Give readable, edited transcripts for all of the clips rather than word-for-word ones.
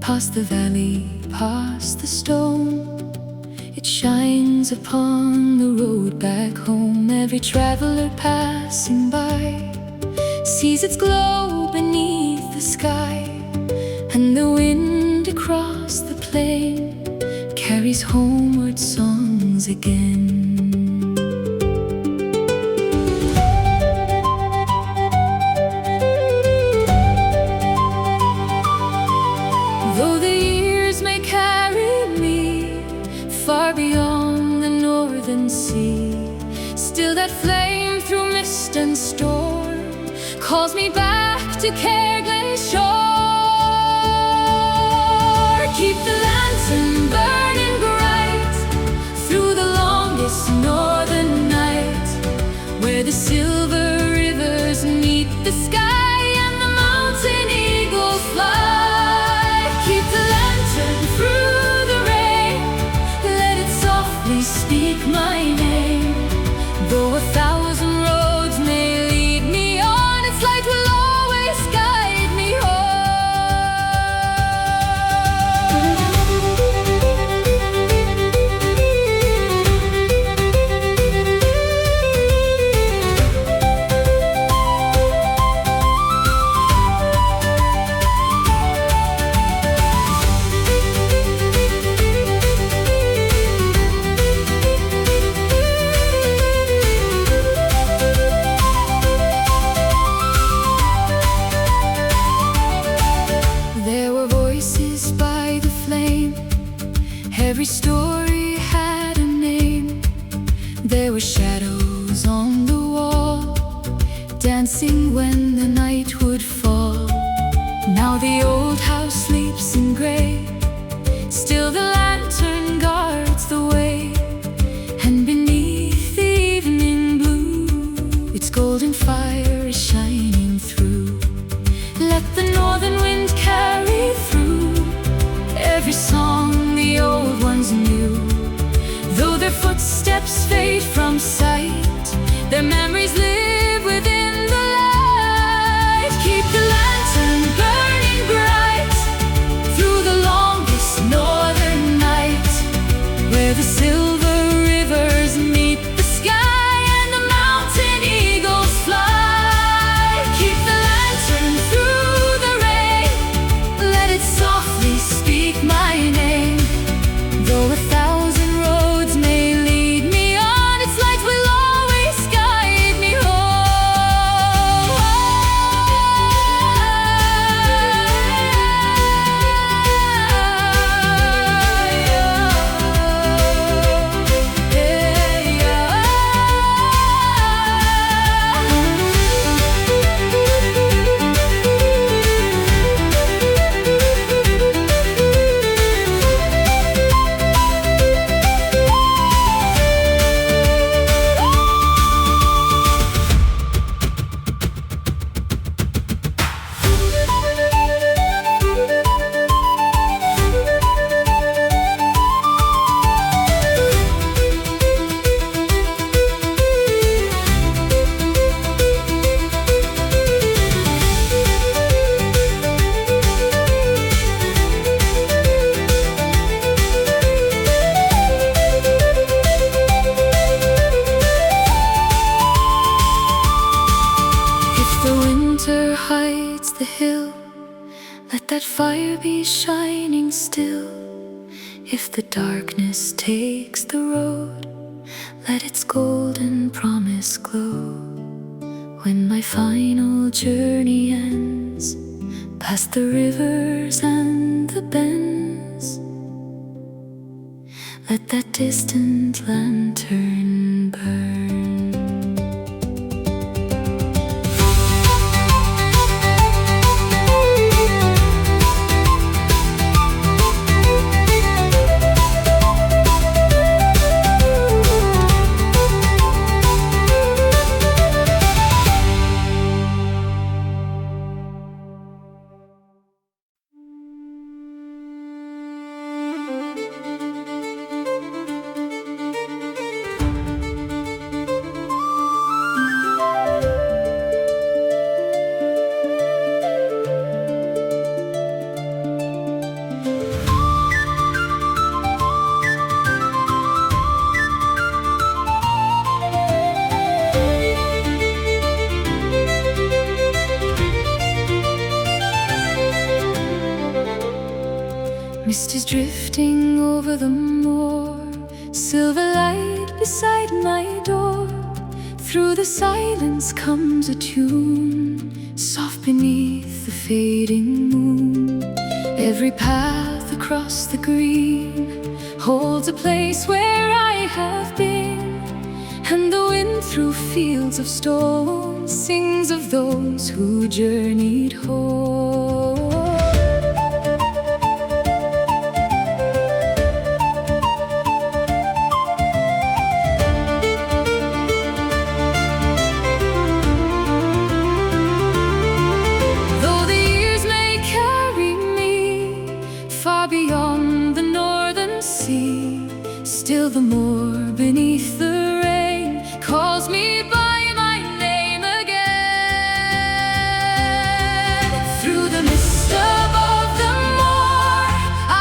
past the valley, past the stone. It shines upon the road back home. Every traveler passing by sees its glow beneath the sky, and the wind across the plain carries homeward songs again. Though the years may carry me far beyond the northern sea, still that flame through mist and storm calls me back to CAERGLEN shore. Keep the lantern burning bright through the longest northern night, where the silver rivers meet the sky and the mountain eagles fly. Keep the lantern through the rain, let it softly speak my name. Though 1,000 roads may lead me on, its light will always guide me Every story had a name. There were shadows on the wall, dancing when the night would fall. Now the old house sleeps in grey, still the lantern guards the way. And beneath the evening blue, its golden fire is shining through. Let the northern wind carry through every song the old ones knew. Though their footsteps fade from sight, their memories live within the light. Keep the lantern burning bright through the longest northern night, where the silver rivers meet the sky and the mountain eagles fly. Keep the lantern through the rain, let it softly speak my name. Though 1,000 roads may lead me on, its light will always guide me hides the hill, let that fire be shining still. If the darkness takes the road, let its golden promise glow. When my final journey ends, past the rivers and the bends, let that distant lantern burn. Mist is drifting over the moor, silver light beside my door. Through the silence comes a tune, soft beneath the fading moon. Every path across the green holds a place where I have been, and the wind through fields of stone sings of those who journeyed home. Though the years may carry me far beyond the northern sea, still the moor beneath the rain calls me by my name again. Through the mist above the moor,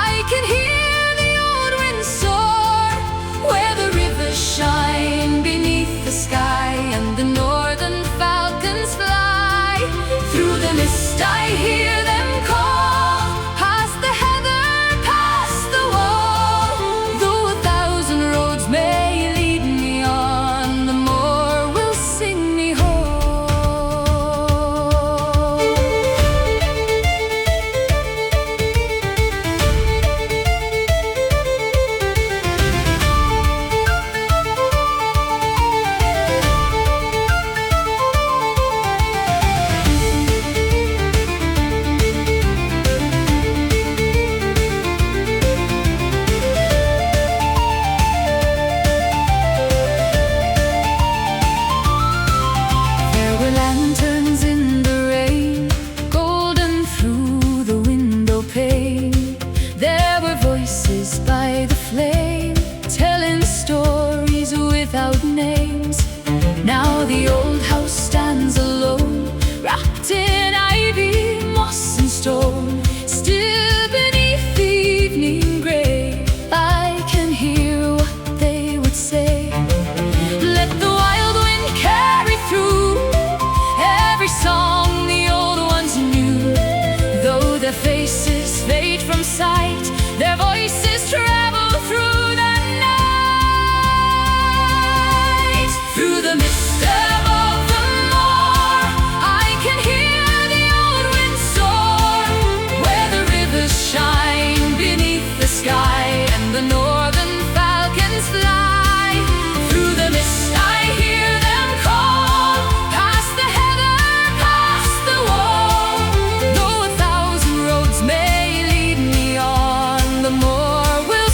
I can hear the old wind soar, where the rivers shine beneath the sky and the northern falcons fly. Through the mist I hear them call, past the heather, past the wall. Though 1,000 roads may lead me on, the moor will sing me home. There were lanterns in the rain, golden through the window pane. There were voices by the flame, telling stories without names. Now the old house stands alone, wrapped in ivy, moss and stone. Still beneath the evening gray, I can hear what they would say. Let the wild wind carry through every song the old ones knew. Though their faces fade from sight, their voices travel through the night. Through the mist above the moor, I can hear the old wind soar, where the rivers shine beneath the sky and the northern falcons fly. Through the mist I hear them call, past the heather, past the wall. Though 1,000 roads may lead me on, the moor will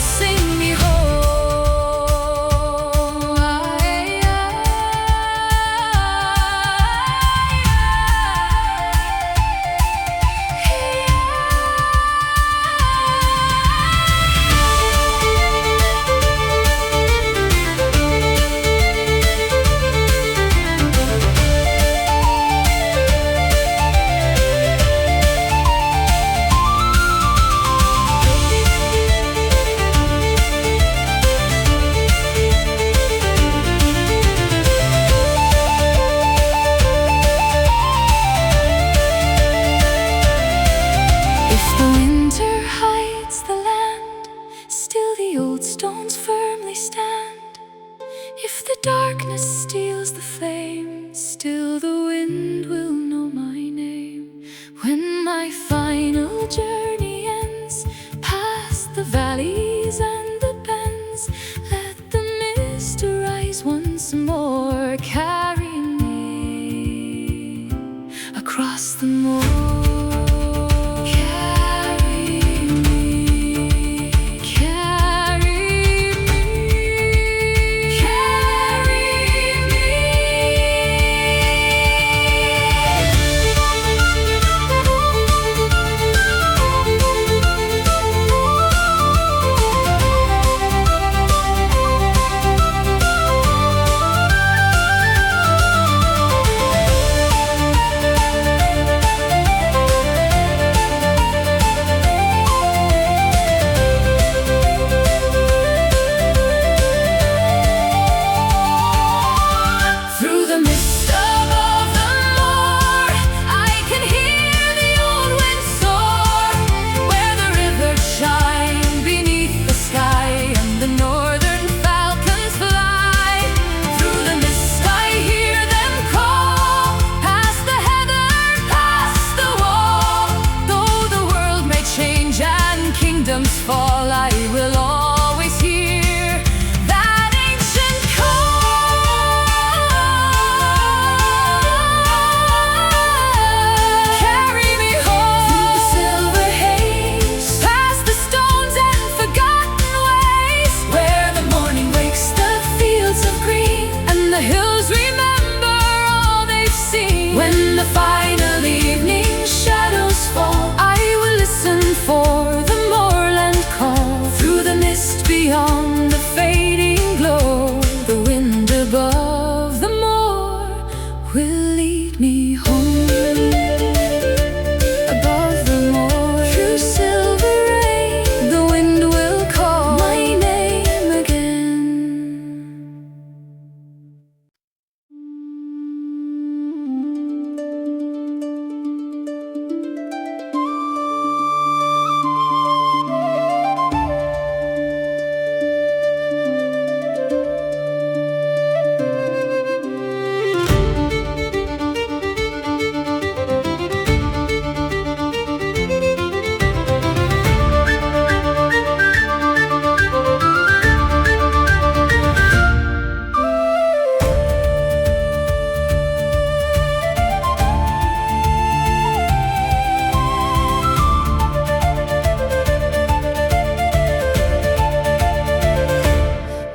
moons fall, I will always hear that ancient call. Carry me home through the silver haze, past the stones and forgotten ways, where the morning wakes the fields of green, and the hills remember all they've seen. When the final evening shadows fall, I will listen for the moorland call. Through the mist beyond the fading glow, the wind above the moor will lead me home. Above the moor, through silver rain, the wind will call my name again.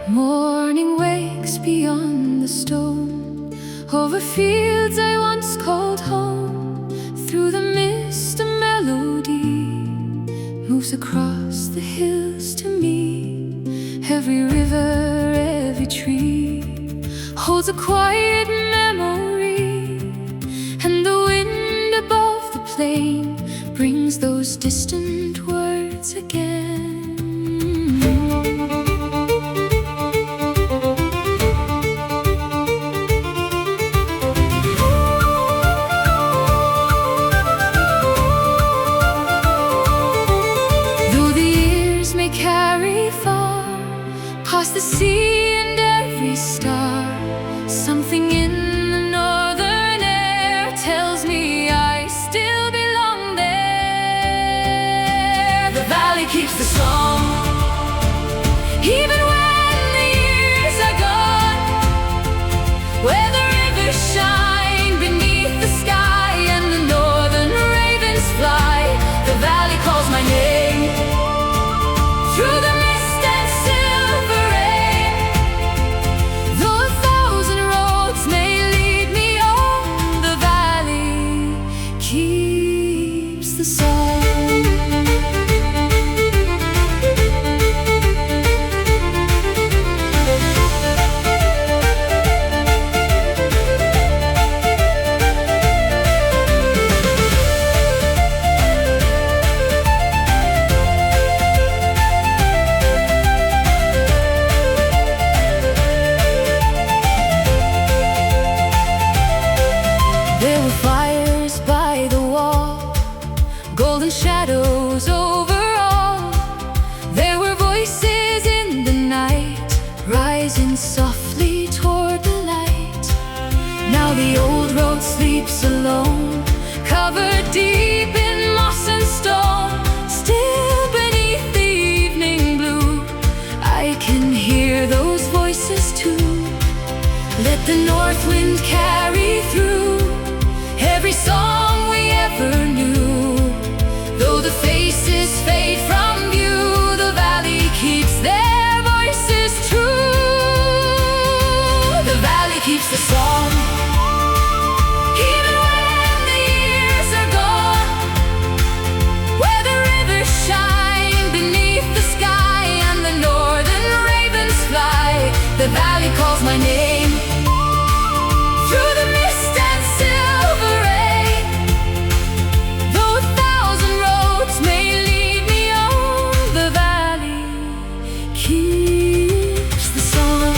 Morning wakes beyond the stone, over fields I once called home. Through the mist a melody moves across the hills to me. Every river, every tree holds a quiet memory, and the wind above the plain brings those distant words again. Carry far past the sea and every star, something in the northern air tells me I still belong there. The valley keeps the song, even when the years are gone, where the rivers shine beneath the sky and the northern ravens fly. The valley calls my name through the mist and silver rain. Though a thousand roads may lead me on, the valley keeps the song. There were fires by the wall, golden shadows over all. There were voices in the night, rising softly toward the light. Now the old road sleeps alone, covered deep in moss and stone. Still beneath the evening blue, I can hear those voices too. Let the north wind carry through every song we ever knew. Though the faces fade from view, the valley keeps their voices true. The valley keeps the song, even when the years are gone, where the rivers shine beneath the sky and the northern ravens fly. The valley calls my name through the mist and silver rain. Though a thousand roads may lead me on, the valley keeps the song.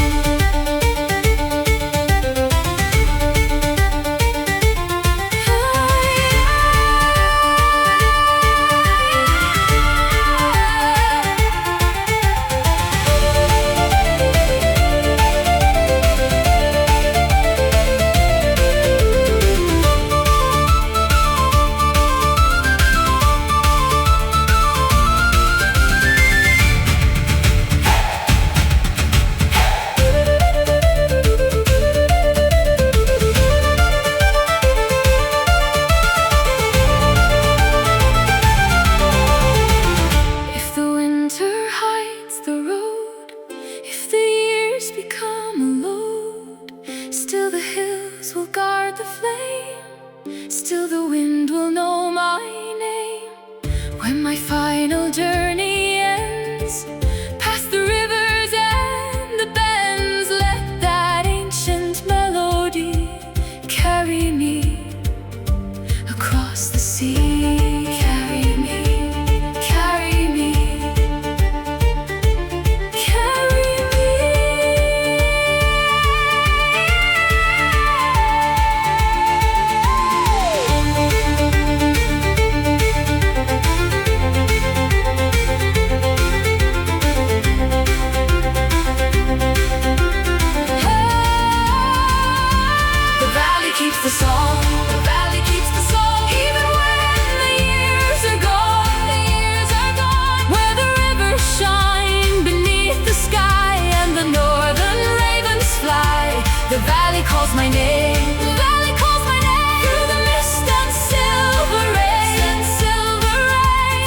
calls my name. The valley calls my name. Through the mist and silver rain.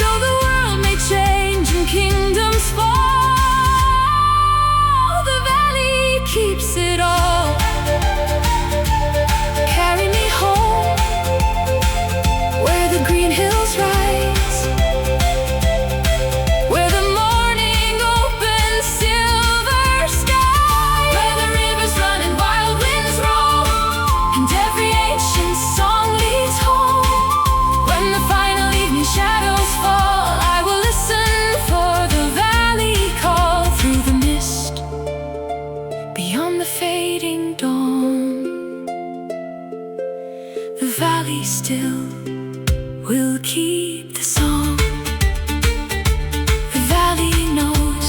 Though the world may change and kingdoms fall, the valley keeps it all. Carry me home where the green hills rise, where the morning opens silver sky, where the rivers run and wild winds roll, and every ancient song leads home. When the final evening shadows fall, I will listen for the valley call. Through the mist, beyond the fading dawn, the valley still will keep the song. The valley knows,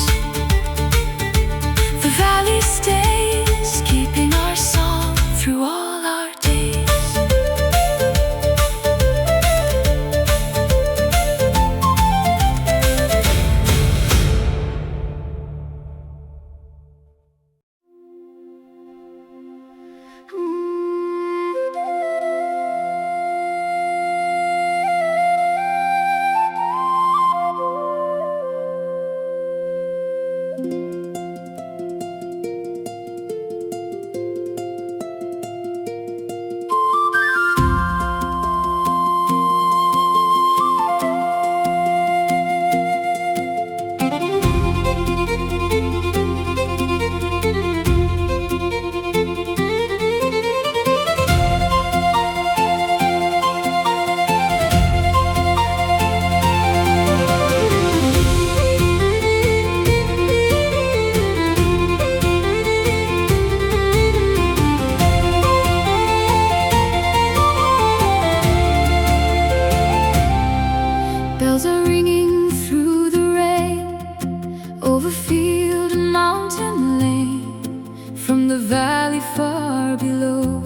the valley stays, keeping our song through all our days. Bells are ringing through the rain, over field and mountain lane. From the valley far below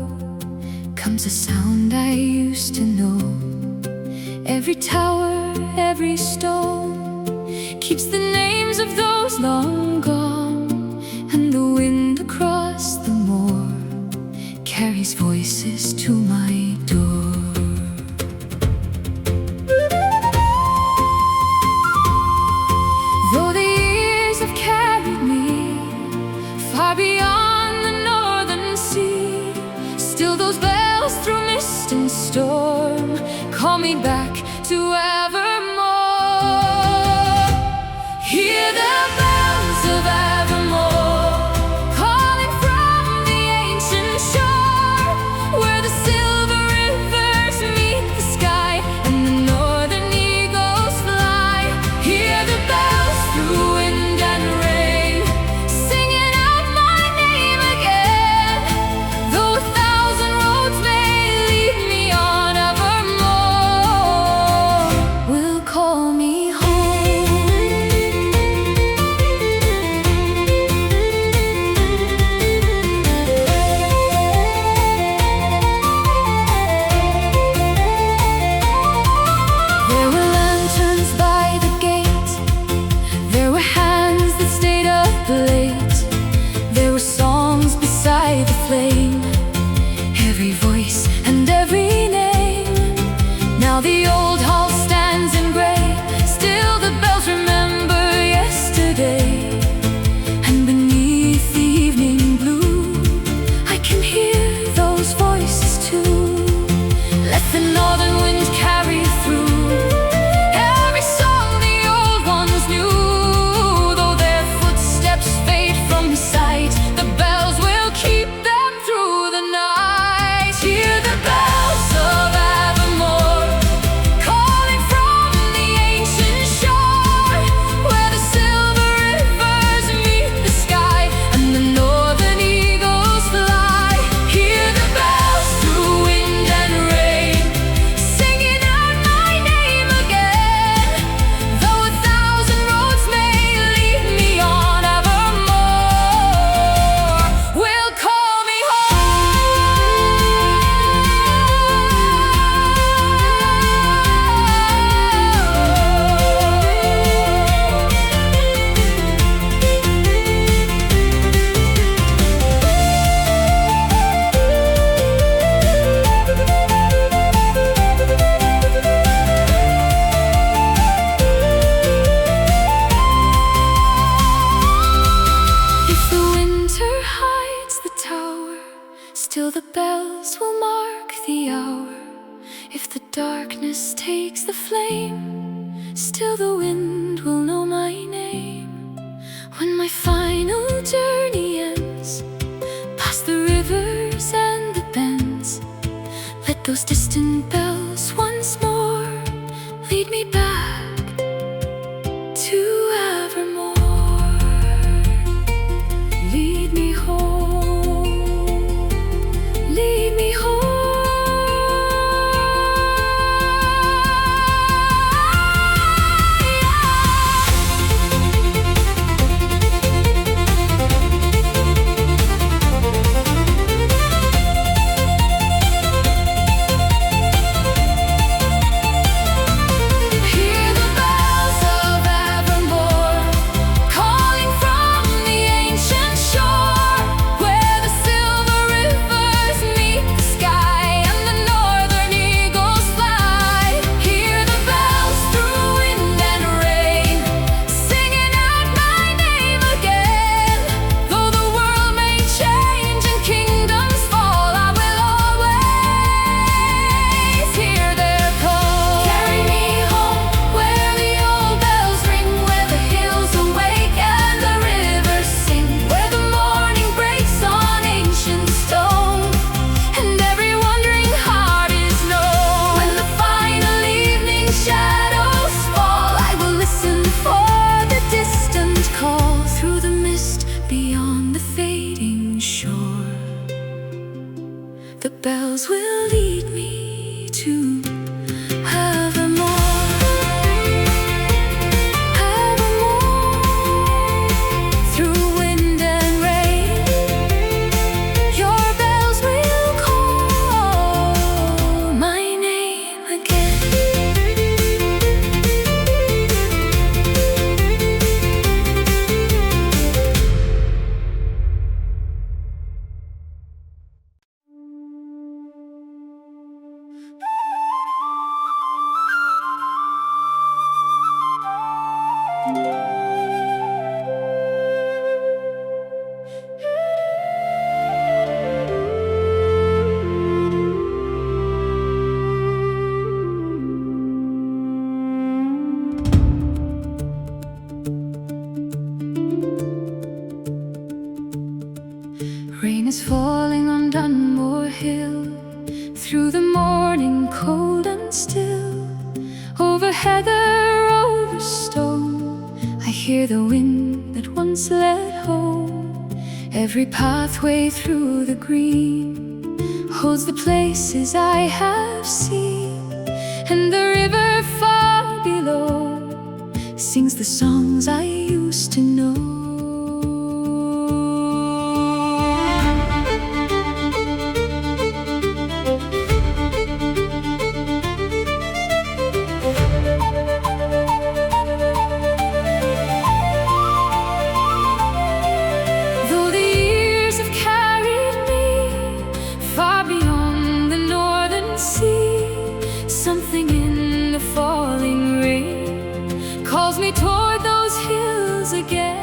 comes a sound I used to know. Every tower, every stone keeps the names of those long gone, and the wind across the moor carries voices to my door. Though the years have carried me far beyond the northern sea, still those bells through mist and storm call me back to Evermore. Hear the bells of Evermore calling from the ancient shore, where the silver rivers meet the sky and the northern eagles fly. Hear the bells through wind and rain, singing out my name again. Though 1,000 roads may lead me on Evermore, darkness takes the flame, still the wind will know my name. When my final journey ends, past the rivers and the bends, let those distant bells once more lead me back to Evermore. Lead me home, lead me home. The bells will lead me to Evermore. Evermore. Through wind and rain, your bells will call my name again. Rain is falling on Dunmore Hill, through the morning cold and still. Over heather, over stone, I hear the wind that once led home. Every pathway through the green holds the places I have seen, and the river far below sings the songs I used to know. Something in the falling rain calls me toward those hills again.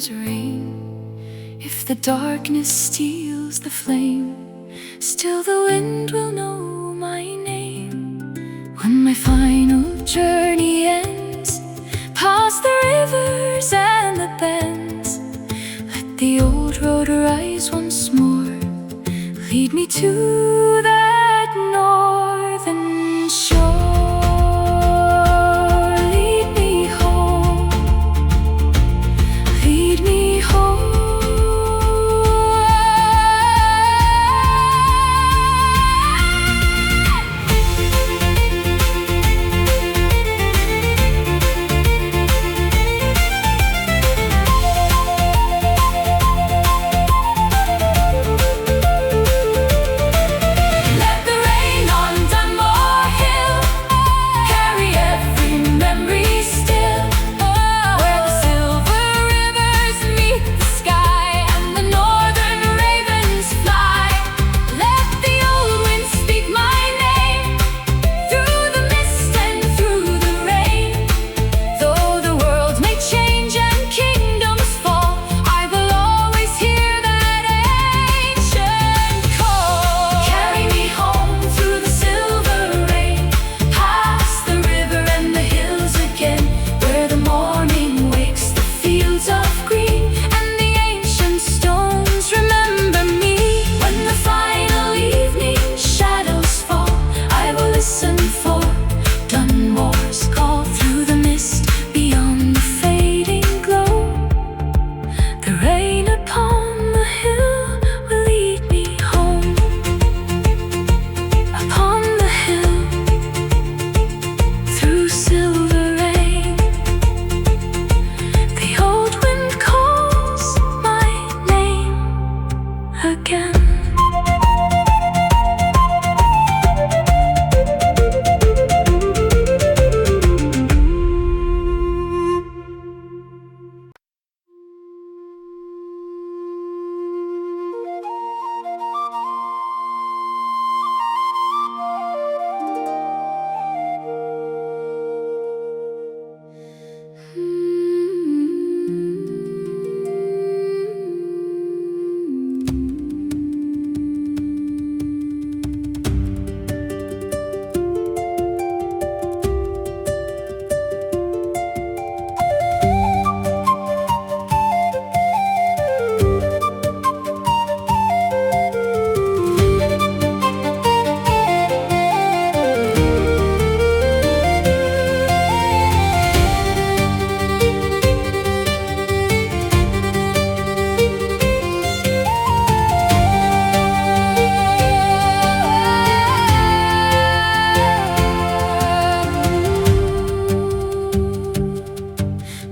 thunders rain, if the darkness steals the flame, still the wind will know my name. When my final journey ends, past the rivers and the bends, let the old road rise once more, lead me to that northern shore. Lead me home, lead me home.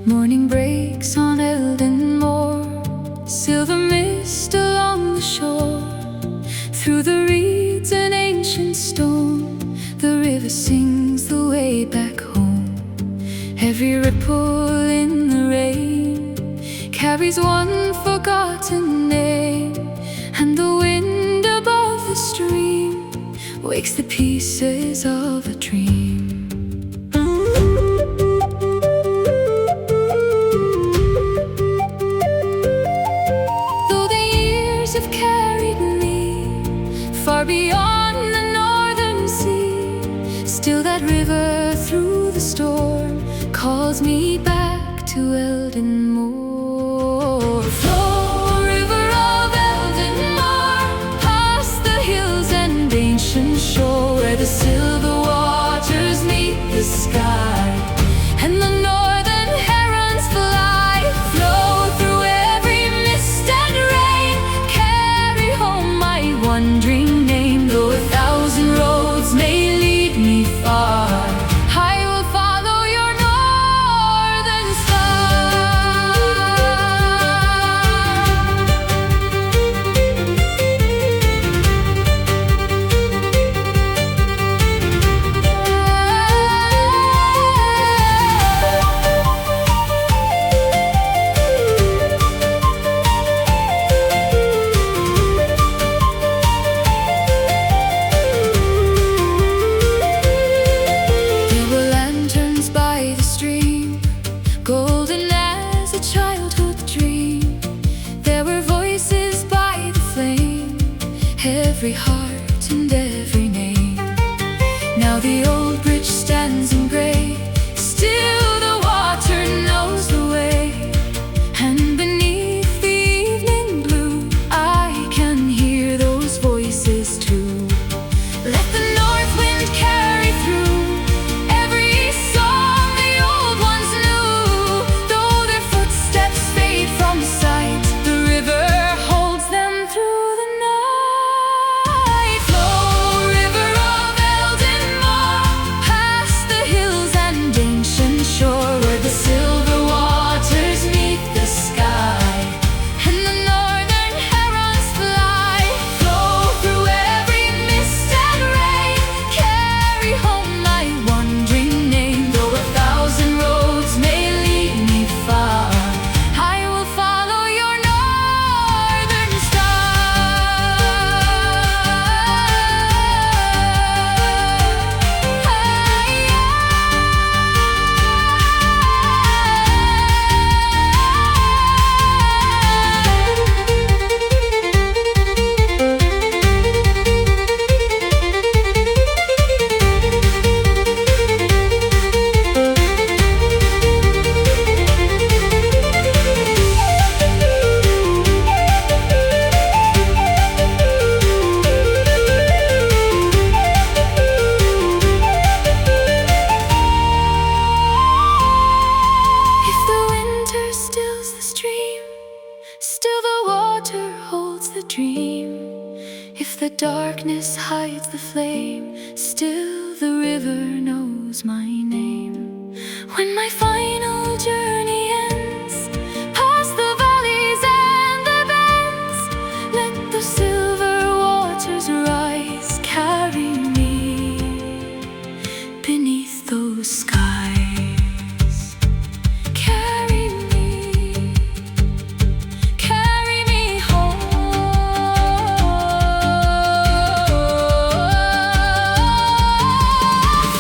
Morning breaks on ELDENMORE, silver mist along the shore. Through the reeds and ancient stone, the river sings the way back home. Every ripple in the rain carries one forgotten name, and the wind above the stream wakes the pieces of a dream. Have carried me far beyond the northern sea, still that river through the storm calls me back to ELDENMORE. Flow, river of ELDENMORE, past the hills and ancient shore, where the silver waters meet the sky, and the northern herons fly. Flow through every mist and rain, wandering name, though 1,000 roads may lead me far, I will follow your northern star. every heart and every name. Now the old bridge stands in grey, still the water knows the way. And beneath the evening blue, I can hear those voices too. Let the north wind carry through every song the old ones knew. Though their footsteps fade from sight, the river holds them through the night. Flow, river of ELDENMORE, past the hills and ancient shore, where the silver waters meet the sky, and the northern herons fly. Flow through every mist and rain, carry home my wandering name. Though 1,000 roads may lead me far, I will follow your northern If the winter stills the stream, still the water holds the dream. If the darkness hides the flame, still the river knows my name. When my final journey ends, past the valleys and the bends, let the silver waters rise, carry me beneath those skies. Carry me home.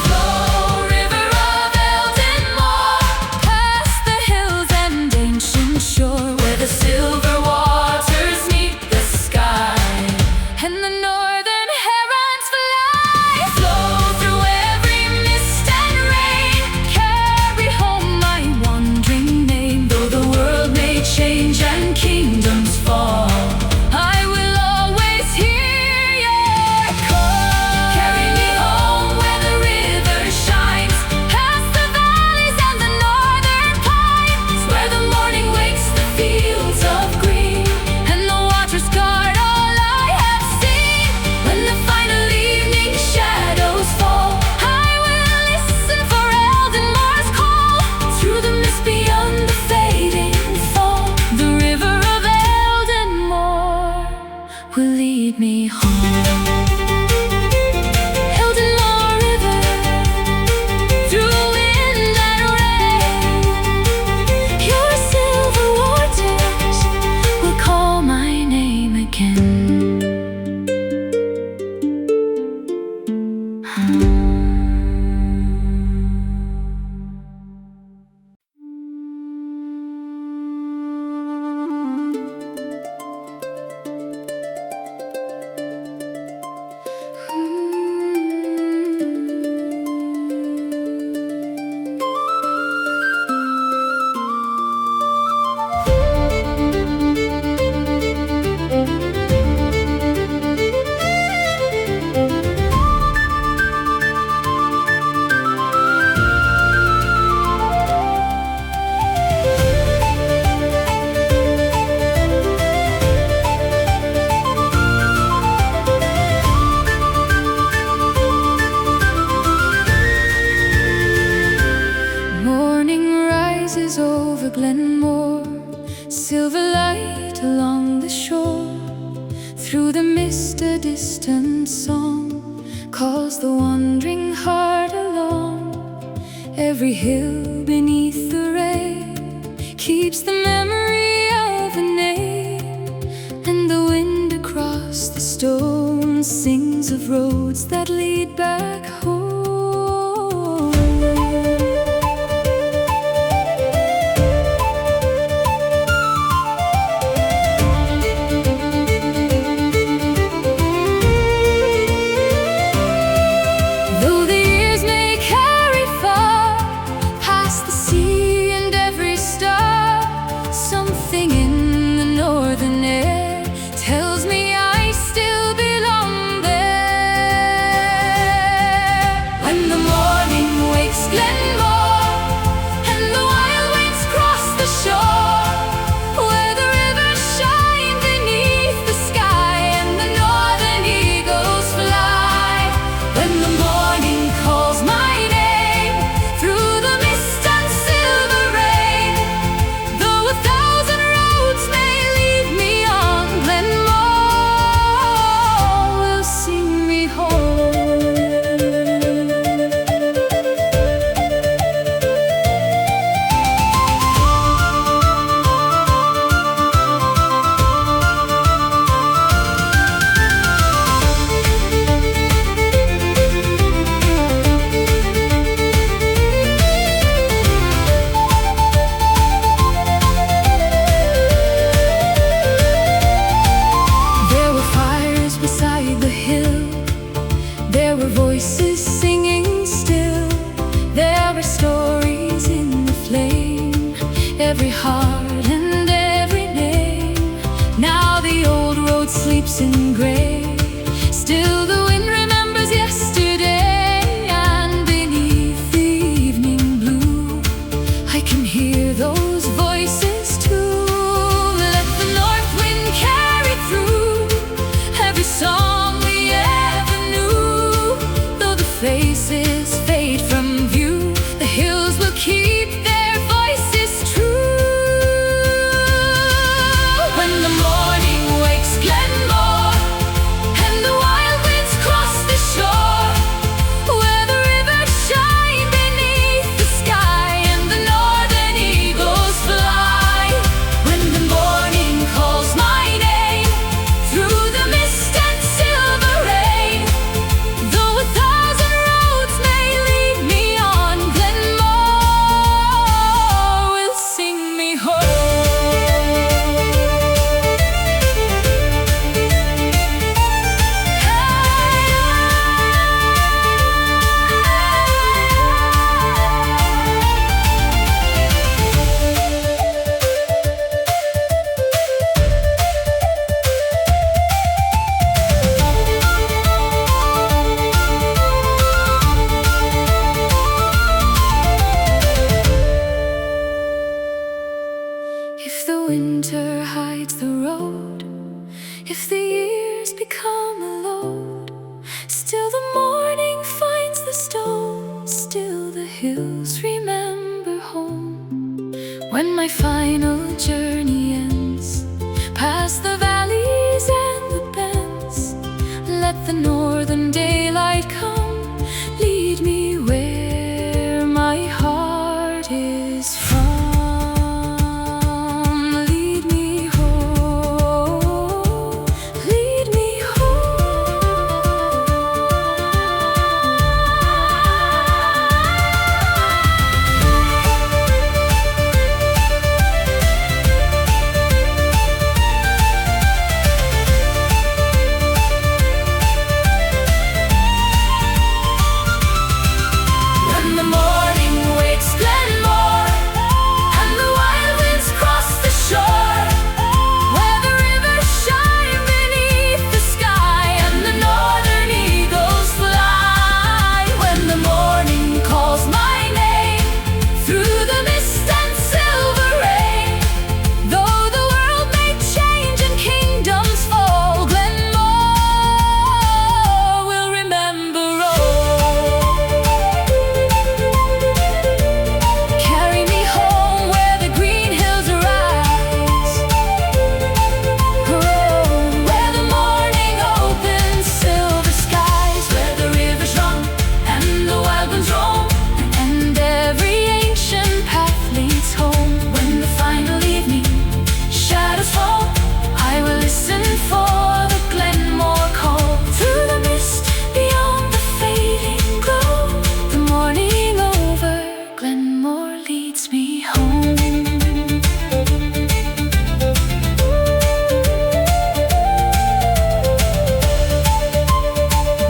Flow, river of ELDENMORE, past the hills and ancient shore, where the silver waters meet the sky, and the northern herons fly. Flow through every mist and rain, carry home my wandering name. Though the world may change and kingdoms fall, I will always hear your call. Carry me home where the river shines, past the valleys and the northern pines, where the morning wakes the fields of green, and the waters guard all I have seen. When the final evening shadows fall, I will listen for ELDENMORE's call. Through the mist beyond the fading fall, the river of ELDENMORE will lead me home. ELDENMORE river, through wind and rain, your silver waters will call my name again. Morning rises over GLENMORE, silver light along the shore. Through the mist a distant song calls the wandering heart along. Every hill beneath the rain keeps the memory of a name, and the wind across the stone sings of roads that lead back home. sleeps in gray. Still the wind remembers yesterday, and beneath the evening blue I can hear those voices too. Let the north wind carry through every song we ever knew. Though the faces fade from view, the hills will keep their voices true. When the morning wakes Glenmore, and the wild winds cross the shore, where the rivers shine beneath the sky, and the northern eagles fly. When the morning calls my name through the mist and silver rain, though 1,000 roads may lead me on, Glenmore will sing me home. If the winter hides the road, if the years become a load, still the morning finds the stone, still the hills remember home. When my final journey ends, past the valleys and the bends, let the northern daylight come, lead me where my heart is from. Lead me home, lead me When the morning wakes Glenmore, and the wild winds cross the shore, where the rivers shine beneath the sky, and the northern eagles fly. When the morning calls my name through the mist and silver rain, though the world may change and kingdoms fall, Glenmore will remember all. Carry me home where the green hills rise, where the morning opens silver skies, where the rivers run and the wild ones roam, and every ancient path leads home. When the final evening shadows fall, I will listen for the Glenmore call. Through the mist, beyond the fading glow, the morning over, Glenmore leads me home.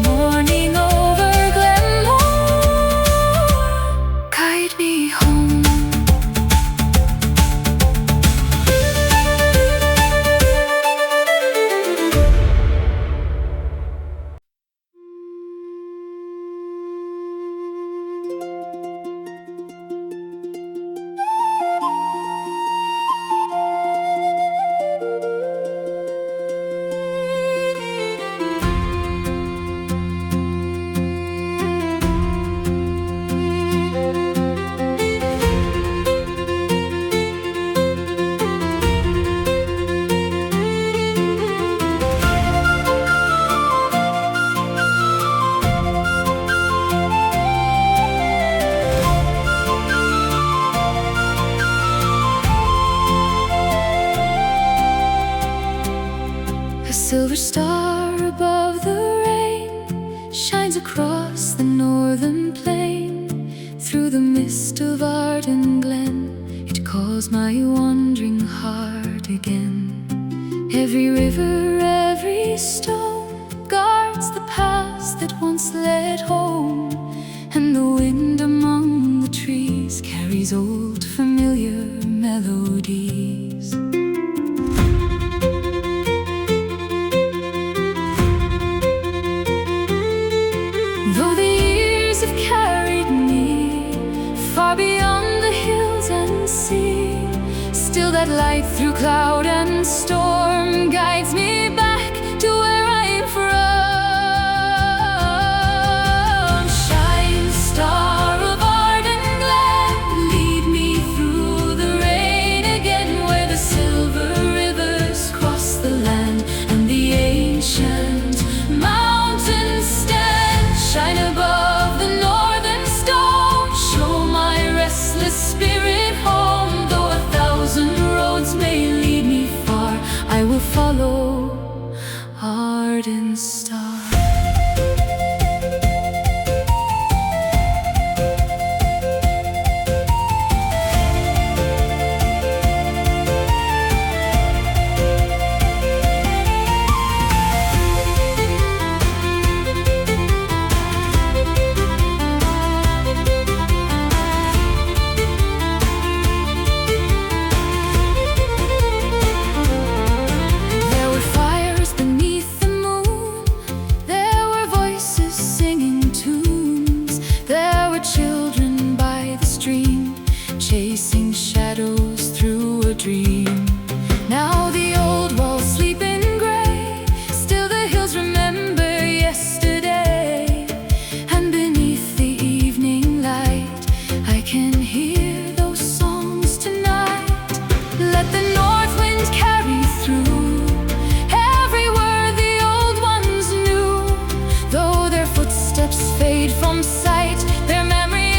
Morning over, Glenmore, guide me home. A silver star above the rain shines across the northern plain. Through the mist of Arden Glen, it calls my wandering heart again. Every river, every stone guards the paths that once led home, and the wind among the trees carries old familiar melodies. that light through cloud and storm guides me back to where I'm from. Shine, star of Arden Glen, lead me through the rain again, where the silver rivers cross the land and the ancient mountains stand. Shine above the northern stone, show my restless spirit home. Though 1,000 roads may lead me far, I will follow Arden Star. Chasing shadows through a dream. Now the old walls sleep in gray, still the hills remember yesterday. And beneath the evening light, I can hear those songs tonight. Let the north wind carry through every word the old ones knew. Though their footsteps fade from sight, their memory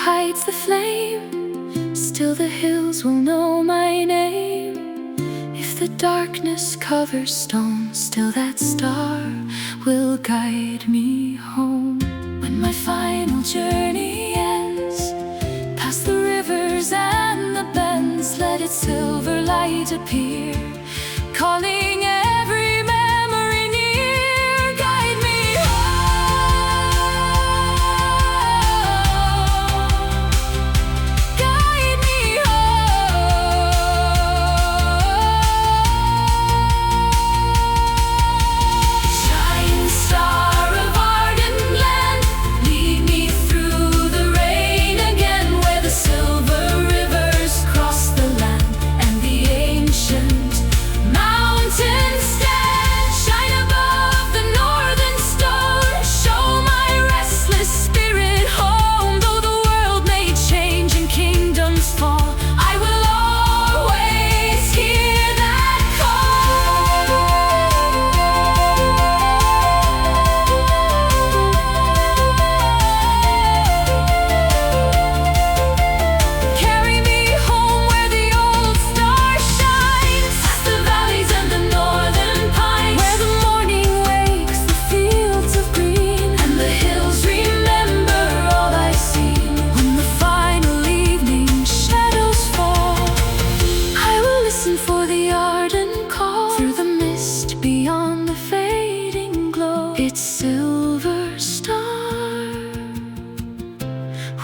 hides the flame, still the hills will know my name. If the darkness covers stone, still that star will guide me home. When my final journey ends, past the rivers and the bends, let its silver light appear, calling every memory near. Guide me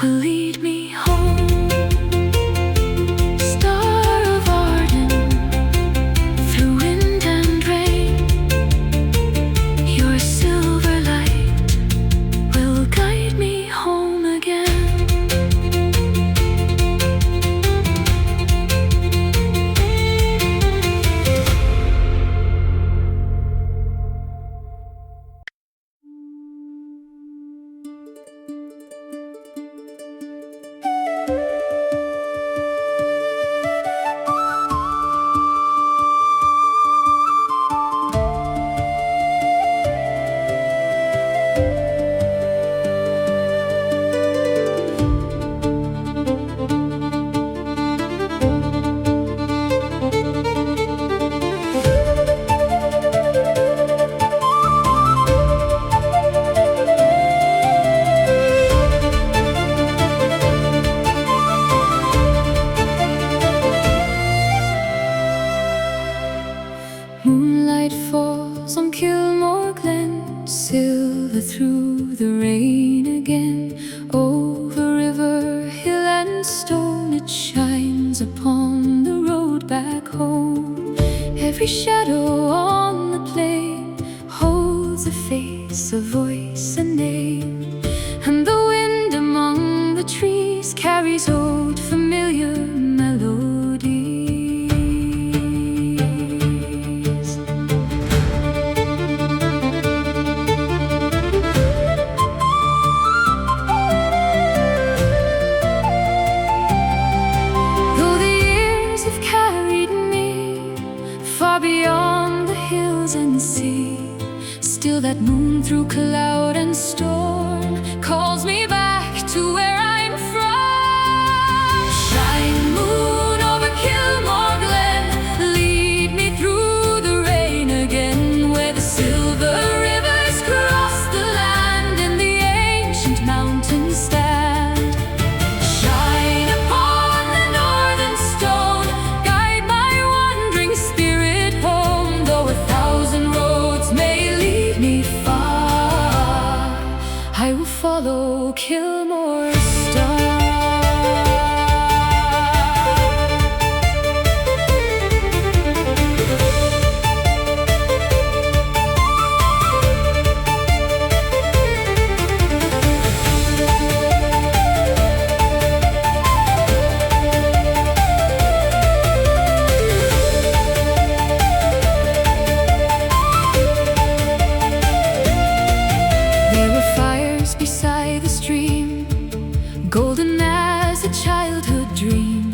will lead me home. Star of Arden, through wind and rain, your silver light will guide me home again. Moonlight falls on Kilmore Glen, silver through the rain again. Over river, hill and stone, it shines upon the road back home. Every shadow on the plain holds a face, a voice, a name. And the wind among the trees carries old familiar melodies. Though the years have carried me far beyond the hills and sea, still that moon through cloud and storm calls me back to where I'm from. Shine, moon, over Kilmore Glen, lead me through the rain again, where the silver rivers cross the land and the ancient mountains stand. Shine upon the northern stone, guide my wandering spirit home. Though 1,000 roads may lead me far, I will follow Kilmore's star. There were fires beside the stream, golden as a childhood dream.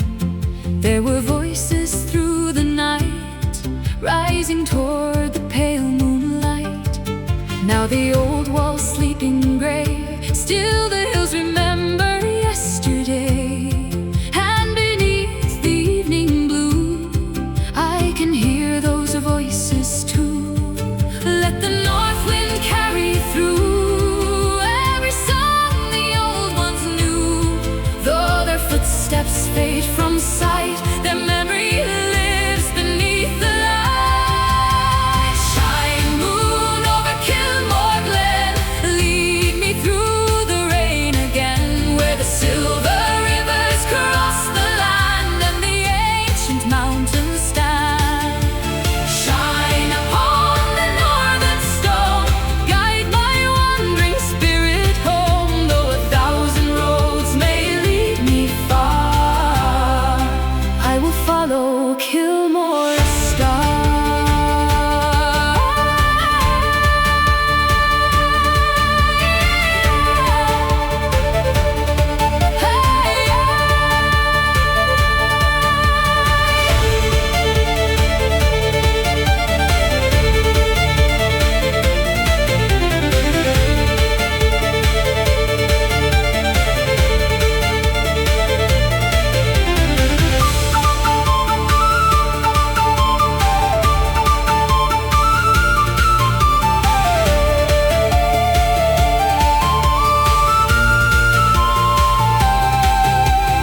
There were voices through the night, rising toward the pale moonlight. Now the old walls sleeping gray, still the hills remember yesterday. And beneath the evening blue, I can hear those voices too. Let the north wind carry through every song the old ones knew. Though their footsteps fade from sight, their memory lives beneath the light. Shine, moon, over Kilmore Glen, lead me through the rain again, where the silver rivers cross the land and the ancient mountains stand. Shine upon the northern stone, guide my wandering spirit home. Though 1,000 roads may lead me far, I will follow Kilmore's star.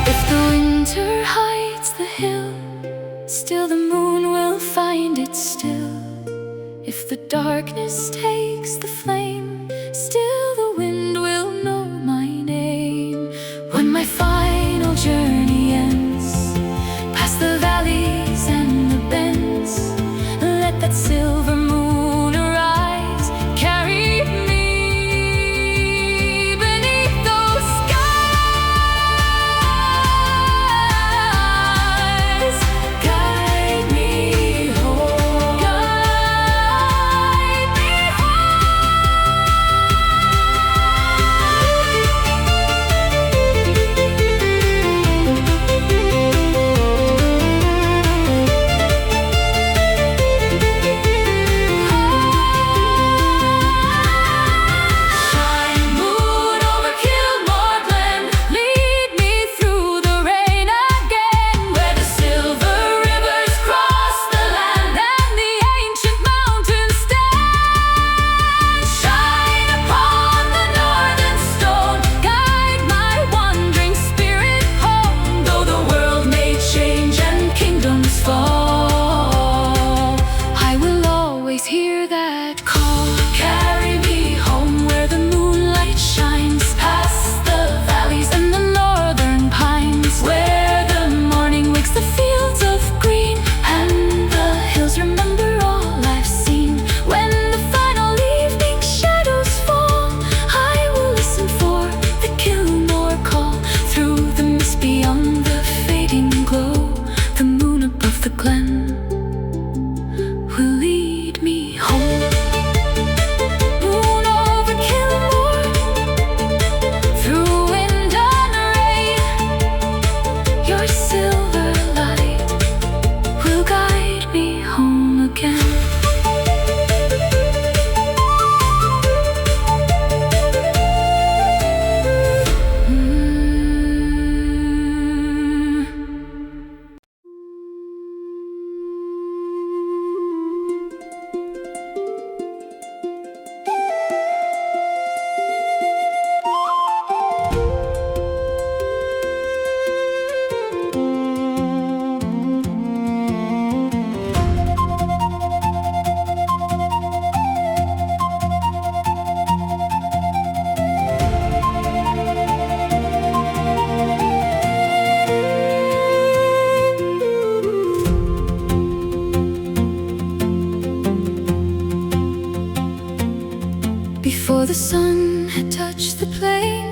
If the winter hides the hill, still the moon will find it still. If the darkness takes the flame, still the wind will know my name. When my final journey ends, past the valleys and the bends, let that silver moon arise, carry me beneath those skies. Guide me home, guide me home. always hear that call. Carry me home where the moonlight shines, past the valleys and the northern pines, where the morning wakes the fields of green, and the hills remember all I've seen. When the final evening shadows fall, I will listen for the KILMORE call. Through the mist beyond the fading glow, the moon above the glen will lead me home. Moon over KILMORE, through wind and rain, your silver light will guide me home again. Before the sun had touched the plain,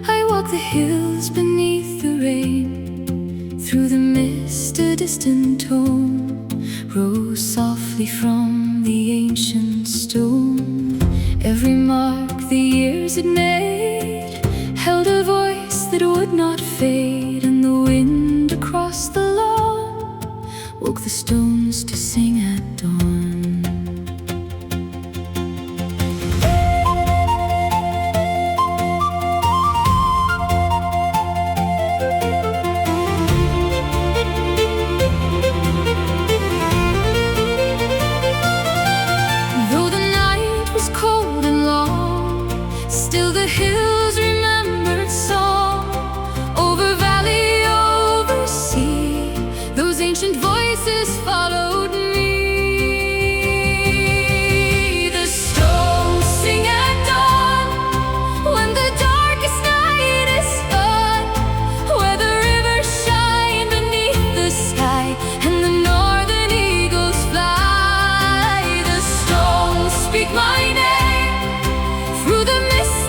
I walked the hills beneath the rain. Through the mist a distant tone rose softly from the ancient stone. Every mark the years had made held a voice that would not fade, and the wind across the lawn woke the stones to sing at dawn. Still the hills remembered song, over valley, over sea, those ancient voices followed me. The stones sing at dawn, when the darkest night is gone, where the rivers shine beneath the sky, and the northern eagles fly. The stones speak my name through the mist.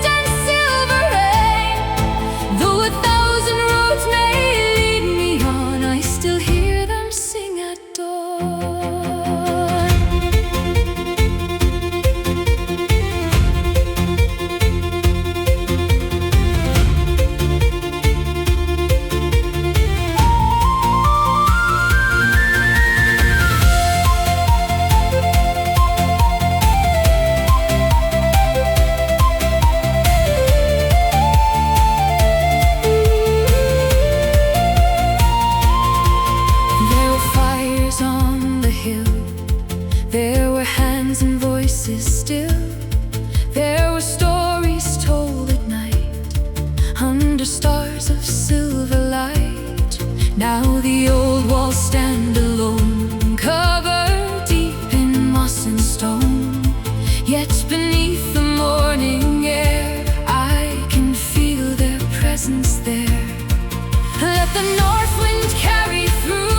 There were hands and voices still. There were stories told at night, under stars of silver light. Now the old walls stand alone, covered deep in moss and stone. Yet beneath the morning air, I can feel their presence there. Let the north wind carry through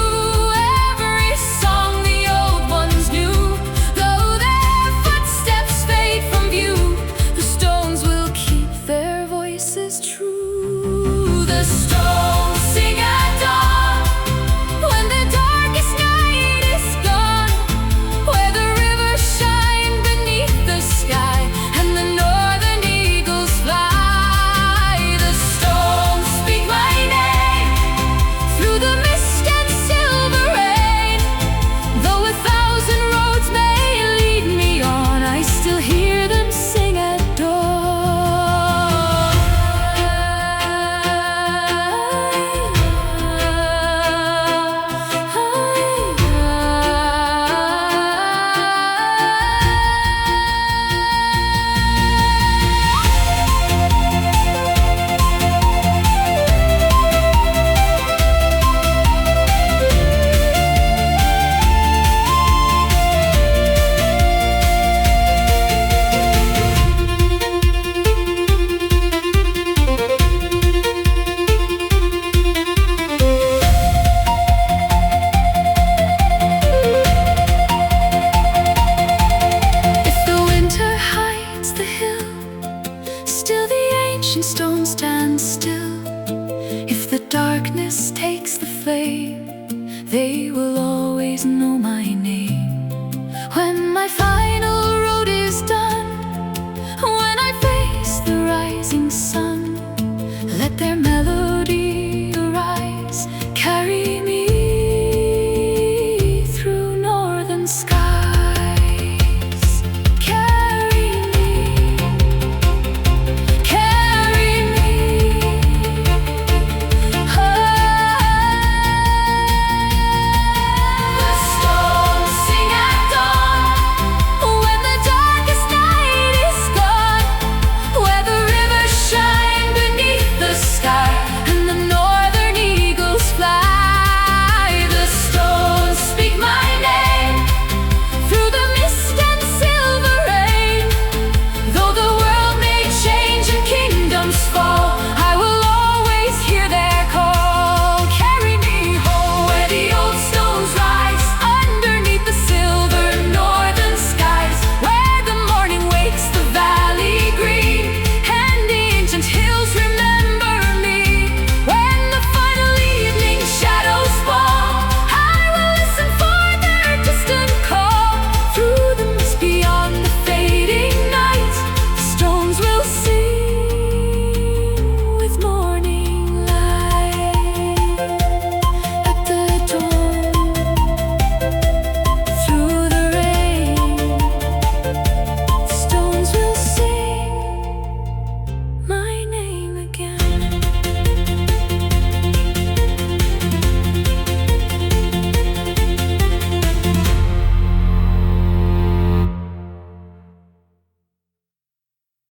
darkness takes the flame, they will always know